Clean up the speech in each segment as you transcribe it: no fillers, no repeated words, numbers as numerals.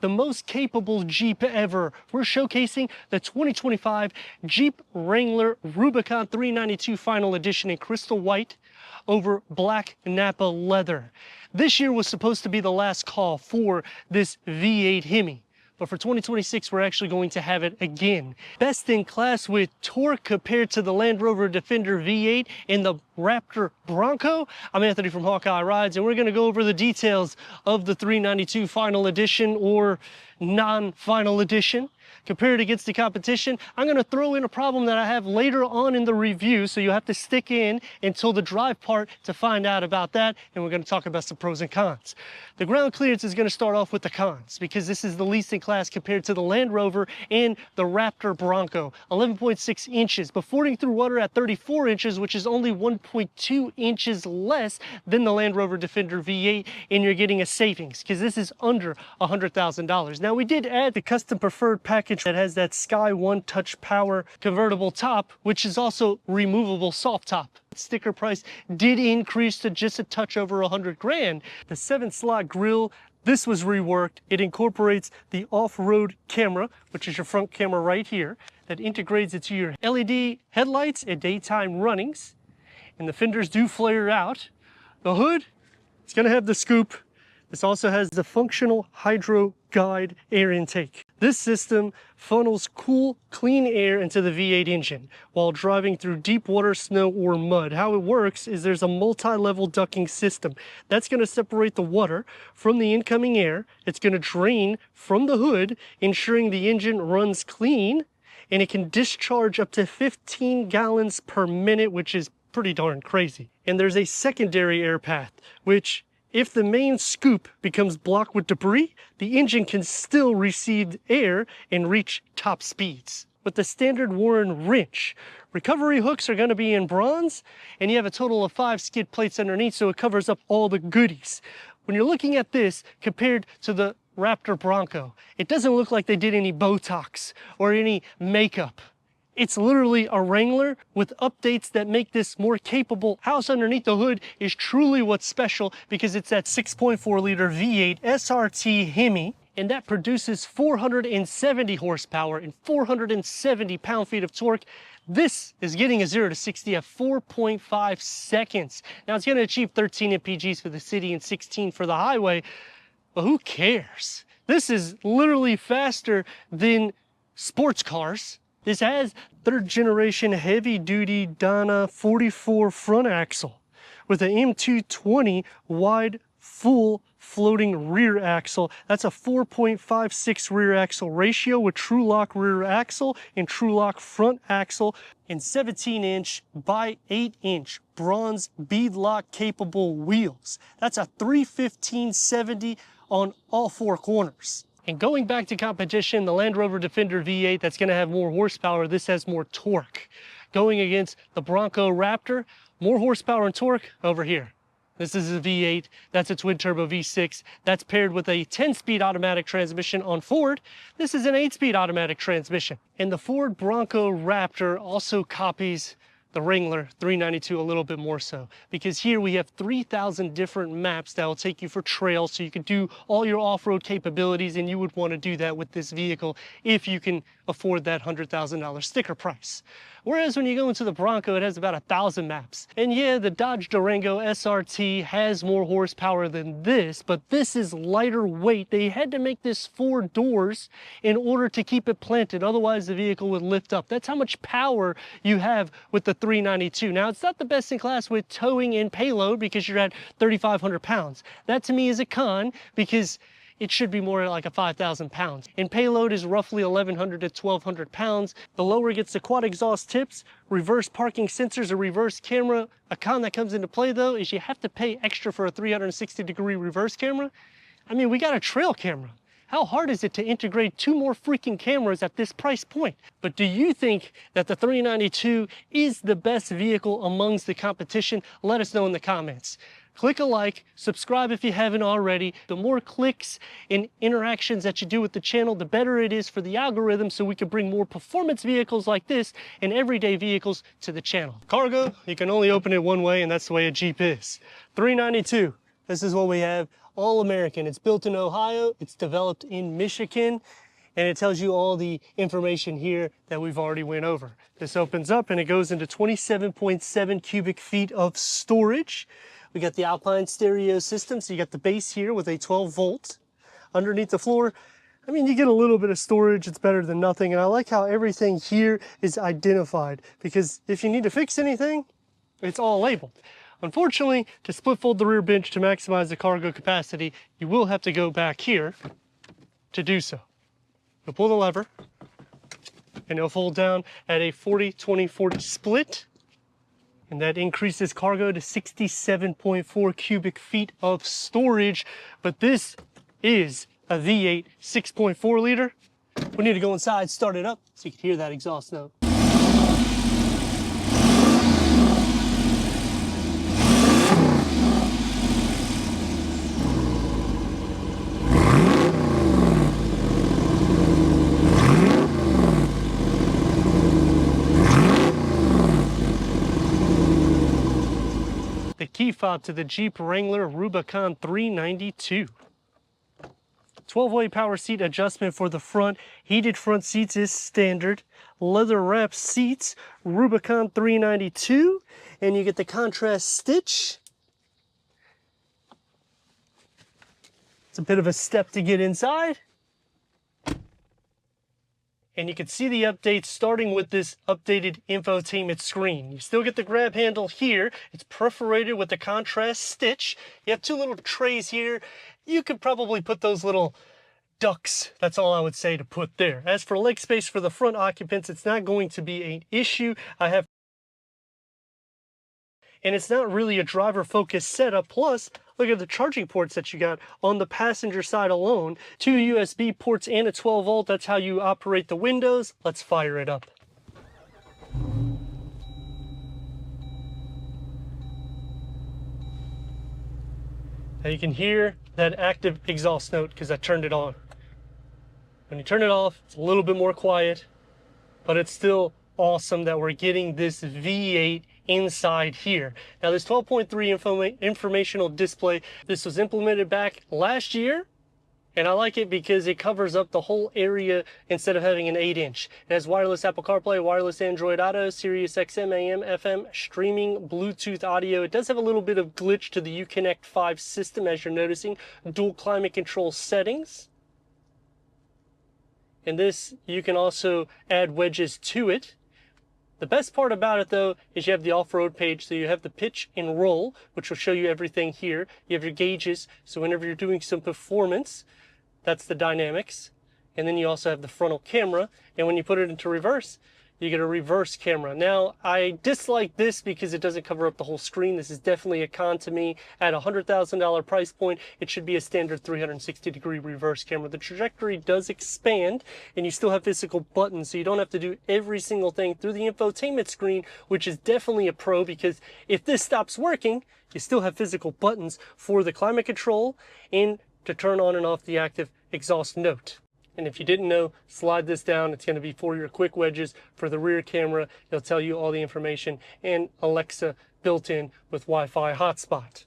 the most capable Jeep ever. We're showcasing the 2025 Jeep Wrangler Rubicon 392 Final Edition in crystal white over black Napa leather. This year was supposed to be the last call for this V8 Hemi. But for 2026, we're actually going to have it again. Best in class with torque compared to the Land Rover Defender V8 and the Raptor Bronco. I'm Anthony from Hawkeye Rides, and we're gonna go over the details of the 392 Final Edition or non-Final Edition. Compare it against the competition. I'm gonna throw in a problem that I have later on in the review, so you have to stick in until the drive part to find out about that, and we're gonna talk about some pros and cons. The ground clearance is gonna start off with the cons, because this is the least in class compared to the Land Rover and the Raptor Bronco. 11.6 inches, but fording through water at 34 inches, which is only 1.2 inches less than the Land Rover Defender V8, and you're getting a savings, because this is under $100,000. Now, we did add the custom preferred package that has that Sky One Touch Power convertible top, which is also removable soft top. Sticker price did increase to just a touch over 100 grand. The 7-slot grille, this was reworked. It incorporates the off-road camera, which is your front camera right here, that integrates into your LED headlights at daytime runnings. And the fenders do flare out. The hood, it's gonna have the scoop. This also has the functional hydro guide air intake. This system funnels cool, clean air into the V8 engine while driving through deep water, snow, or mud. How it works is there's a multi-level ducting system. That's gonna separate the water from the incoming air. It's gonna drain from the hood, ensuring the engine runs clean, and it can discharge up to 15 gallons per minute, which is pretty darn crazy. And there's a secondary air path, which if the main scoop becomes blocked with debris, the engine can still receive air and reach top speeds. With the standard Warren wrench, recovery hooks are going to be in bronze, and you have a total of 5 skid plates underneath, so it covers up all the goodies. When you're looking at this compared to the Raptor Bronco, it doesn't look like they did any Botox or any makeup. It's literally a Wrangler with updates that make this more capable. House underneath the hood is truly what's special, because it's that 6.4 liter V8 SRT Hemi, and that produces 470 horsepower and 470 pound-feet of torque. This is getting a 0 to 60 at 4.5 seconds. Now, it's gonna achieve 13 mpgs for the city and 16 for the highway, but who cares? This is literally faster than sports cars. This has 3rd generation heavy duty Dana 44 front axle with an M220 wide full floating rear axle. That's a 4.56 rear axle ratio with true lock rear axle and true lock front axle, and 17-inch by 8-inch bronze beadlock capable wheels. That's a 315/70 on all 4 corners. And going back to competition, the Land Rover Defender V8, that's gonna have more horsepower. This has more torque. Going against the Bronco Raptor, more horsepower and torque over here. This is a V8, that's a twin turbo V6. That's paired with a 10-speed automatic transmission on Ford. This is an 8-speed automatic transmission. And the Ford Bronco Raptor also copies the Wrangler 392 a little bit more so, because here we have 3,000 different maps that will take you for trails, so you can do all your off-road capabilities, and you would want to do that with this vehicle if you can afford that $100,000 sticker price. Whereas when you go into the Bronco, it has about 1,000 maps. And yeah, the Dodge Durango SRT has more horsepower than this, but this is lighter weight. They had to make this 4 doors in order to keep it planted. Otherwise, the vehicle would lift up. That's how much power you have with the 392. Now, it's not the best in class with towing and payload, because you're at 3,500 pounds. That to me is a con, because it should be more like a 5,000 pounds. And payload is roughly 1,100 to 1,200 pounds. The lower gets the quad exhaust tips, reverse parking sensors, a reverse camera. A con that comes into play though is you have to pay extra for a 360-degree reverse camera. I mean, we got a trail camera. How hard is it to integrate 2 more freaking cameras at this price point? But do you think that the 392 is the best vehicle amongst the competition? Let us know in the comments. Click a like, subscribe if you haven't already. The more clicks and interactions that you do with the channel, the better it is for the algorithm, so we can bring more performance vehicles like this and everyday vehicles to the channel. Cargo, you can only open it one way, and that's the way a Jeep is. 392. This is what we have, all American. It's built in Ohio, it's developed in Michigan, and it tells you all the information here that we've already went over. This opens up and it goes into 27.7 cubic feet of storage. We got the Alpine stereo system, so you got the base here with a 12 volt. Underneath the floor, I mean, you get a little bit of storage, it's better than nothing, and I like how everything here is identified, because if you need to fix anything, it's all labeled. Unfortunately, to split fold the rear bench to maximize the cargo capacity, you will have to go back here to do so. You'll pull the lever, and it'll fold down at a 40-20-40 split, and that increases cargo to 67.4 cubic feet of storage. But this is a V8 6.4 liter. We need to go inside, start it up, so you can hear that exhaust note. The key fob to the Jeep Wrangler Rubicon 392. 12-way power seat adjustment for the front. Heated front seats is standard. Leather wrap seats, Rubicon 392. And you get the contrast stitch. It's a bit of a step to get inside. And you can see the updates starting with this updated infotainment screen. You still get the grab handle here. It's perforated with the contrast stitch. You have two little trays here. You could probably put those little ducks. That's all I would say to put there. As for leg space for the front occupants, it's not going to be an issue. And it's not really a driver-focused setup. Plus, look at the charging ports that you got on the passenger side alone. 2 USB ports and a 12 volt. That's how you operate the windows. Let's fire it up. Now you can hear that active exhaust note because I turned it on. When you turn it off, it's a little bit more quiet, but it's still awesome that we're getting this V8 inside here. Now this 12.3 informational display, this was implemented back last year, and I like it because it covers up the whole area instead of having an 8-inch. It has wireless Apple CarPlay, wireless Android Auto, Sirius XM, AM, FM, streaming, Bluetooth audio. It does have a little bit of glitch to the Uconnect 5 system, as you're noticing. Dual climate control settings. And this, you can also add wedges to it. The best part about it, though, is you have the off-road page. So you have the pitch and roll, which will show you everything here. You have your gauges, so whenever you're doing some performance, that's the dynamics. And then you also have the frontal camera. And when you put it into reverse, you get a reverse camera. Now, I dislike this because it doesn't cover up the whole screen. This is definitely a con to me. At a $100,000 price point, it should be a standard 360-degree reverse camera. The trajectory does expand, and you still have physical buttons, so you don't have to do every single thing through the infotainment screen, which is definitely a pro, because if this stops working, you still have physical buttons for the climate control and to turn on and off the active exhaust note. And if you didn't know, slide this down. It's going to be for your quick wedges. For the rear camera, it'll tell you all the information, and Alexa built in with Wi-Fi hotspot.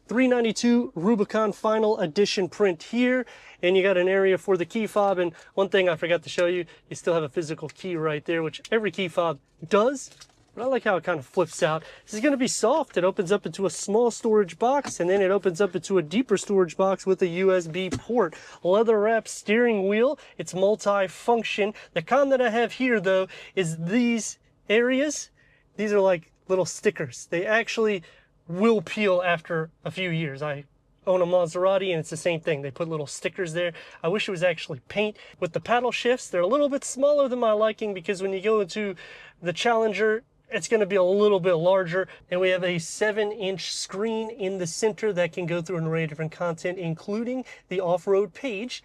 392 Rubicon Final Edition print here, and you got an area for the key fob. And one thing I forgot to show you, you still have a physical key right there, which every key fob does. But I like how it kind of flips out. This is going to be soft. It opens up into a small storage box, and then it opens up into a deeper storage box with a USB port. Leather wrap steering wheel. It's multi-function. The con that I have here, though, is these areas. These are like little stickers. They actually will peel after a few years. I own a Maserati, and it's the same thing. They put little stickers there. I wish it was actually paint. With the paddle shifts, they're a little bit smaller than my liking, because when you go into the Challenger, it's going to be a little bit larger. And we have a 7-inch screen in the center that can go through an array of different content, including the off-road page,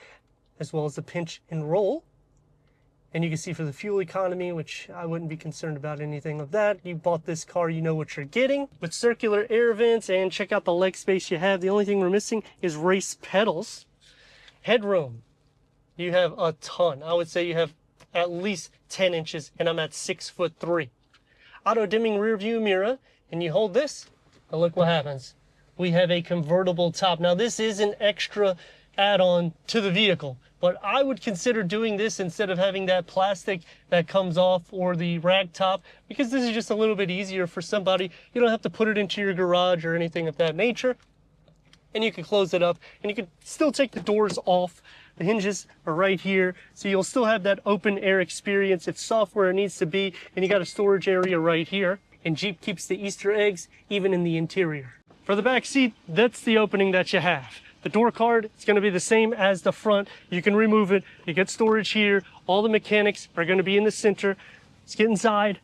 as well as the pinch and roll. And you can see for the fuel economy, which I wouldn't be concerned about anything of that. You bought this car, you know what you're getting. With circular air vents, and check out the leg space you have. The only thing we're missing is race pedals. Headroom, you have a ton. I would say you have at least 10 inches, and I'm at 6'3". Auto dimming rear view mirror, and you hold this, and look what happens. we have a convertible top. Now this is an extra add-on to the vehicle, but I would consider doing this instead of having that plastic that comes off or the rag top, because this is just a little bit easier for somebody. You don't have to put it into your garage or anything of that nature. And you can close it up, and you can still take the doors off. The hinges are right here, so you'll still have that open air experience. It's soft where it needs to be, and you got a storage area right here. And Jeep keeps the Easter eggs even in the interior. For the back seat, that's the opening that you have. The door card is going to be the same as the front. You can remove it. You get storage here. All the mechanics are going to be in the center. Let's get inside.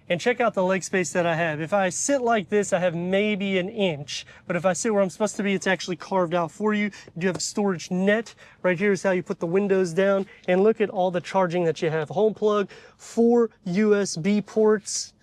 And check out the leg space that I have. If I sit like this, I have maybe an inch. But if I sit where I'm supposed to be, it's actually carved out for you. You have a storage net. Right here is how you put the windows down. And look at all the charging that you have. Home plug, 4 USB ports,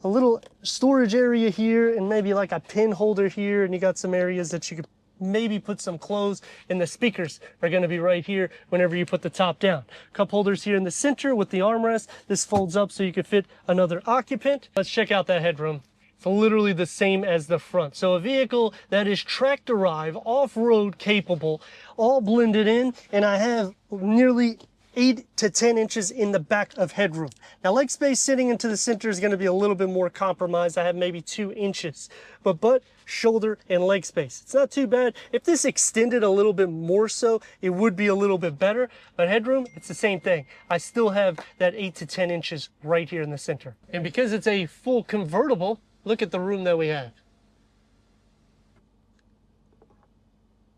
a little storage area here, and maybe like a pin holder here. And you got some areas that you could maybe put some clothes, and the speakers are going to be right here whenever you put the top down. Cup holders here in the center with the armrest. This folds up so you can fit another occupant. Let's check out that headroom. It's literally the same as the front. So a vehicle that is track drive, off-road capable, all blended in, and I have nearly 8 to 10 inches in the back of headroom. Now leg space sitting into the center is going to be a little bit more compromised. I have maybe 2 inches, but butt, shoulder, and leg space, it's not too bad. If this extended a little bit more so, it would be a little bit better, but headroom, it's the same thing. I still have that 8 to 10 inches right here in the center. And because it's a full convertible, look at the room that we have.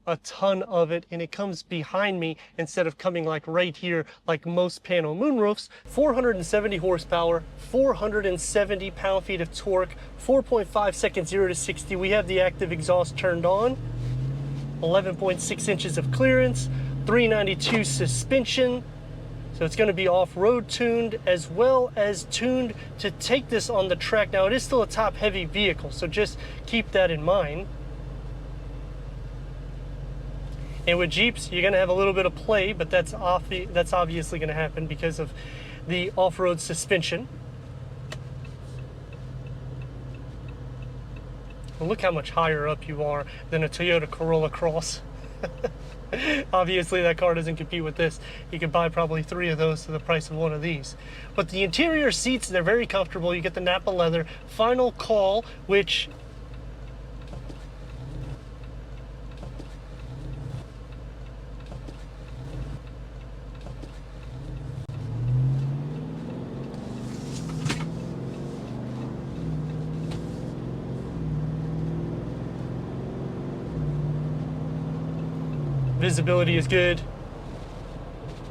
A ton of it, and it comes behind me instead of coming like right here like most panel moonroofs. 470 horsepower, 470 pound-feet of torque, 4.5 seconds 0 to 60. We have the active exhaust turned on, 11.6 inches of clearance, 392 suspension. So it's going to be off-road tuned as well as tuned to take this on the track. Now it is still a top-heavy vehicle, so just keep that in mind. And with Jeeps, you're going to have a little bit of play, but that's obviously going to happen because of the off-road suspension. Well, look how much higher up you are than a Toyota Corolla Cross. Obviously, that car doesn't compete with this. You could buy probably 3 of those for the price of 1 of these. But the interior seats, they're very comfortable. You get the Napa leather. Final call, which... visibility is good.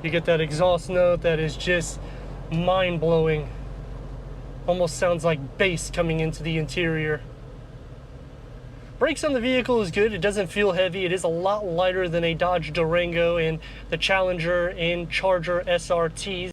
You get that exhaust note that is just mind-blowing. Almost sounds like bass coming into the interior. Brakes on the vehicle is good. It doesn't feel heavy. It is a lot lighter than a Dodge Durango and the Challenger and Charger SRTs.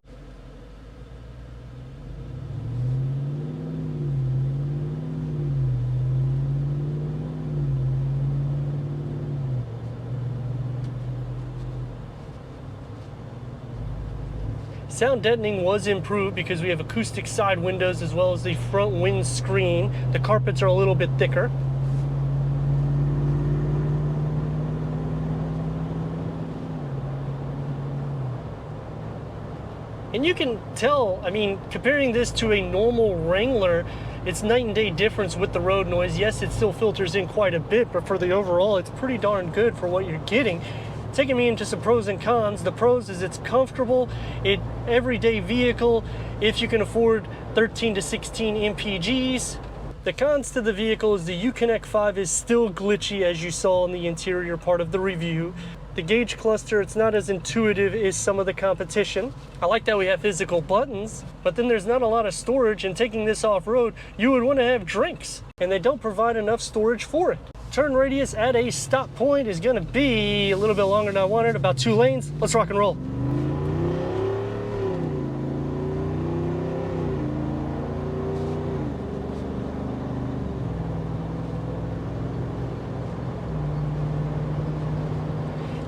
Sound deadening was improved because we have acoustic side windows as well as the front windscreen. The carpets are a little bit thicker. And you can tell, I mean, comparing this to a normal Wrangler, it's night and day difference with the road noise. Yes, it still filters in quite a bit, but for the overall, it's pretty darn good for what you're getting. Taking me into some pros and cons. The pros is it's comfortable, everyday vehicle if you can afford 13 to 16 MPGs. The cons to the vehicle is the Uconnect 5 is still glitchy, as you saw in the interior part of the review. The gauge cluster, it's not as intuitive as some of the competition. I like that we have physical buttons, but then there's not a lot of storage, and taking this off-road, you would want to have drinks, and they don't provide enough storage for it. Turn radius at a stop point is going to be a little bit longer than I wanted, about 2 lanes. Let's rock and roll.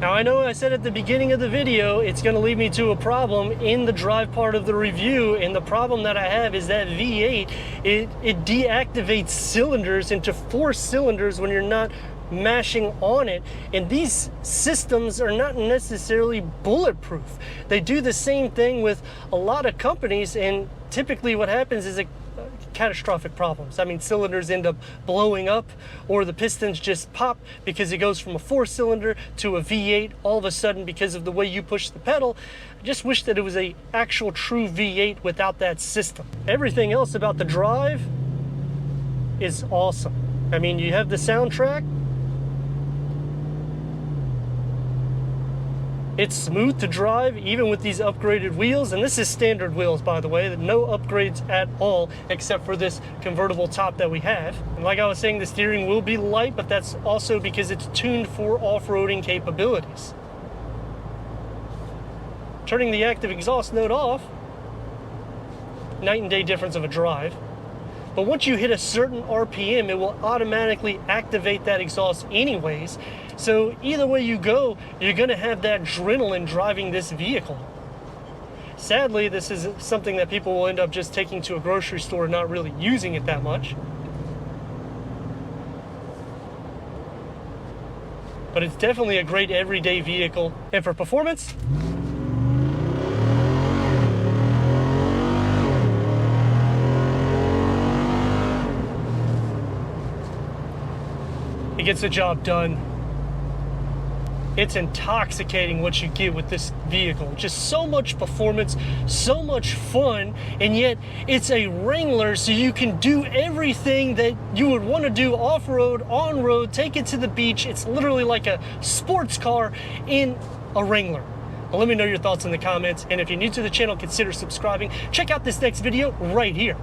Now I know I said at the beginning of the video, it's gonna lead me to a problem in the drive part of the review, and the problem that I have is that V8, it deactivates cylinders into 4 cylinders when you're not mashing on it, and these systems are not necessarily bulletproof. They do the same thing with a lot of companies, and typically what happens is catastrophic problems. I mean, cylinders end up blowing up, or the pistons just pop because it goes from a 4-cylinder to a V8 all of a sudden because of the way you push the pedal. I just wish that it was a actual true V8 without that system. Everything else about the drive is awesome. I mean, you have the soundtrack. It's smooth to drive, even with these upgraded wheels, and this is standard wheels, by the way, no upgrades at all, except for this convertible top that we have. And like I was saying, the steering will be light, but that's also because it's tuned for off-roading capabilities. Turning the active exhaust note off, night and day difference of a drive. But once you hit a certain RPM, it will automatically activate that exhaust anyways. So either way you go, you're gonna have that adrenaline driving this vehicle. Sadly, this is something that people will end up just taking to a grocery store and not really using it that much. But it's definitely a great everyday vehicle. And for performance, it gets the job done. It's intoxicating what you get with this vehicle. Just so much performance, so much fun, and yet it's a Wrangler, so you can do everything that you would want to do off-road, on-road, take it to the beach. It's literally like a sports car in a Wrangler. Well, let me know your thoughts in the comments, and if you're new to the channel, consider subscribing. Check out this next video right here.